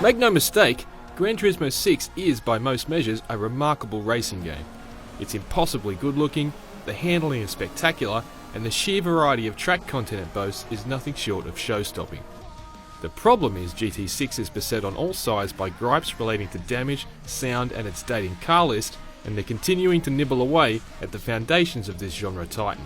Make no mistake, Gran Turismo 6 is, by most measures, a remarkable racing game. It's impossibly good looking, the handling is spectacular, and the sheer variety of track content it boasts is nothing short of show-stopping. The problem is GT6 is beset on all sides by gripes relating to damage, sound and its dating car list, and they're continuing to nibble away at the foundations of this genre titan.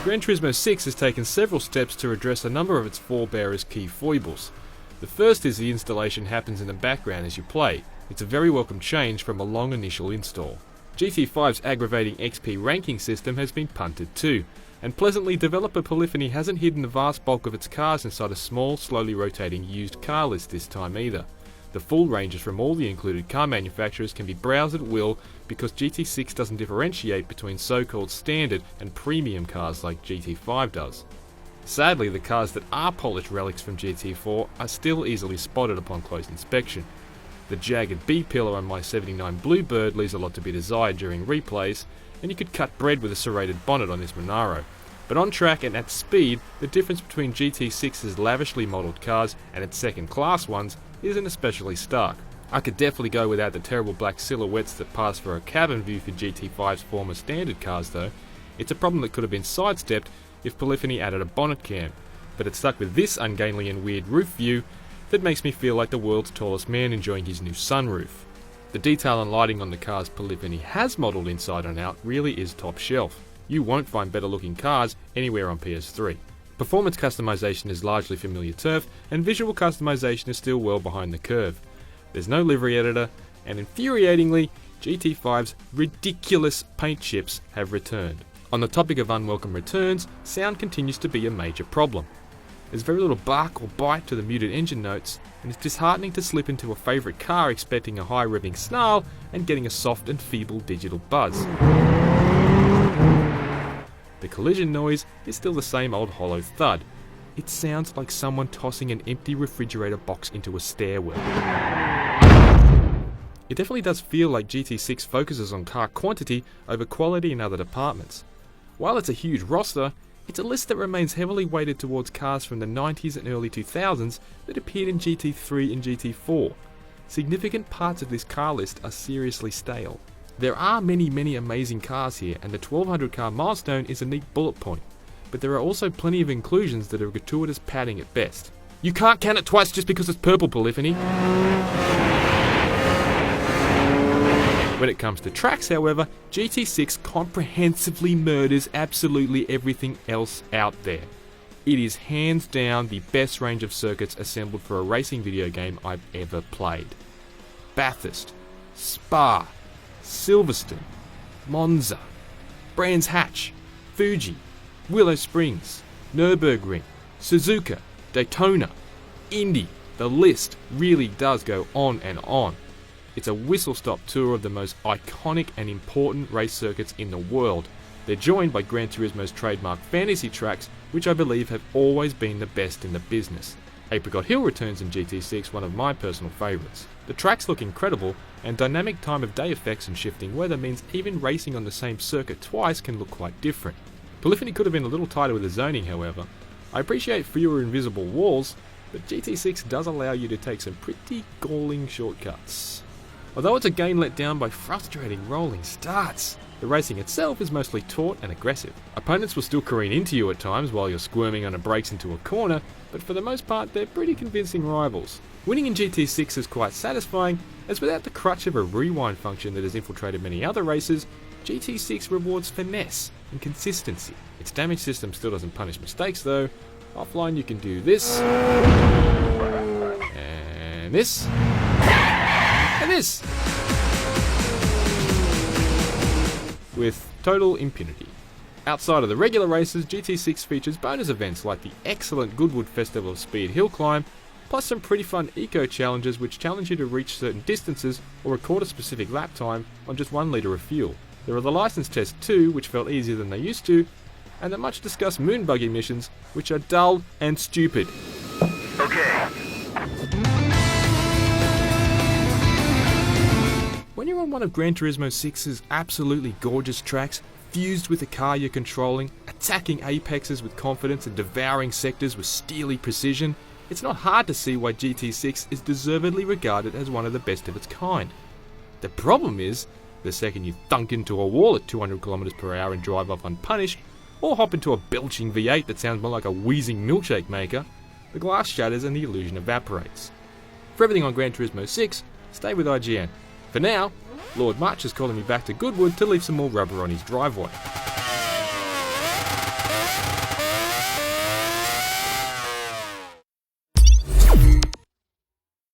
Gran Turismo 6 has taken several steps to address a number of its forebearers' key foibles. The first is the installation happens in the background as you play. It's a very welcome change from a long initial install. GT5's aggravating XP ranking system has been punted too, and pleasantly developer polyphony hasn't hidden the vast bulk of its cars inside a small, slowly rotating used car list this time either. The full ranges from all the included car manufacturers can be browsed at will because GT6 doesn't differentiate between so-called standard and premium cars like GT5 does. Sadly, the cars that are polished relics from GT4 are still easily spotted upon close inspection. The jagged B-pillar on my 79 Bluebird leaves a lot to be desired during replays, and you could cut bread with a serrated bonnet on this Monaro. But on track and at speed, the difference between GT6's lavishly modelled cars and its second-class ones isn't especially stark. I could definitely go without the terrible black silhouettes that pass for a cabin view for GT5's former standard cars though. It's a problem that could have been sidestepped if polyphony added a bonnet cam, but it's stuck with this ungainly and weird roof view that makes me feel like the world's tallest man enjoying his new sunroof. The detail and lighting on the cars polyphony has modelled inside and out really is top shelf. You won't find better looking cars anywhere on PS3. Performance customization is largely familiar turf, and visual customization is still well behind the curve. There's no livery editor, and infuriatingly, GT5's ridiculous paint chips have returned. On the topic of unwelcome returns, sound continues to be a major problem. There's very little bark or bite to the muted engine notes, and it's disheartening to slip into a favourite car expecting a high revving snarl and getting a soft and feeble digital buzz. The collision noise is still the same old hollow thud. It sounds like someone tossing an empty refrigerator box into a stairwell. It definitely does feel like GT6 focuses on car quantity over quality in other departments. While it's a huge roster, it's a list that remains heavily weighted towards cars from the 90s and early 2000s that appeared in GT3 and GT4. Significant parts of this car list are seriously stale. There are many amazing cars here, and the 1200 car milestone is a neat bullet point, but there are also plenty of inclusions that are gratuitous padding at best. You can't count it twice just because it's purple, polyphony. When it comes to tracks, however, GT6 comprehensively murders absolutely everything else out there. It is hands down the best range of circuits assembled for a racing video game I've ever played. Bathurst, Spa, Silverstone, Monza, Brands Hatch, Fuji, Willow Springs, Nürburgring, Suzuka, Daytona, Indy. The list really does go on and on. It's a whistle-stop tour of the most iconic and important race circuits in the world. They're joined by Gran Turismo's trademark fantasy tracks, which I believe have always been the best in the business. Apricot Hill returns in GT6, one of my personal favourites. The tracks look incredible, and dynamic time of day effects and shifting weather means even racing on the same circuit twice can look quite different. Polyphony could have been a little tighter with the zoning, however. I appreciate fewer invisible walls, but GT6 does allow you to take some pretty galling shortcuts. Although it's again let down by frustrating rolling starts, the racing itself is mostly taut and aggressive. Opponents will still careen into you at times while you're squirming on a brakes into a corner, but for the most part they're pretty convincing rivals. Winning in GT6 is quite satisfying, as without the crutch of a rewind function that has infiltrated many other races, GT6 rewards finesse and consistency. Its damage system still doesn't punish mistakes though. Offline you can do this, and this, and this, with total impunity. Outside of the regular races, GT6 features bonus events like the excellent Goodwood Festival of Speed Hill Climb, plus some pretty fun eco challenges which challenge you to reach certain distances or record a specific lap time on just 1 litre of fuel. There are the license tests too, which felt easier than they used to, and the much discussed moon buggy missions, which are dull and stupid. Okay. When you're on one of Gran Turismo 6's absolutely gorgeous tracks, infused with the car you're controlling, attacking apexes with confidence and devouring sectors with steely precision, it's not hard to see why GT6 is deservedly regarded as one of the best of its kind. The problem is, the second you thunk into a wall at 200 km/h and drive off unpunished, or hop into a belching V8 that sounds more like a wheezing milkshake maker, the glass shatters and the illusion evaporates. For everything on Gran Turismo 6, stay with IGN. For now, Lord Much is calling me back to Goodwood to leave some more rubber on his driveway.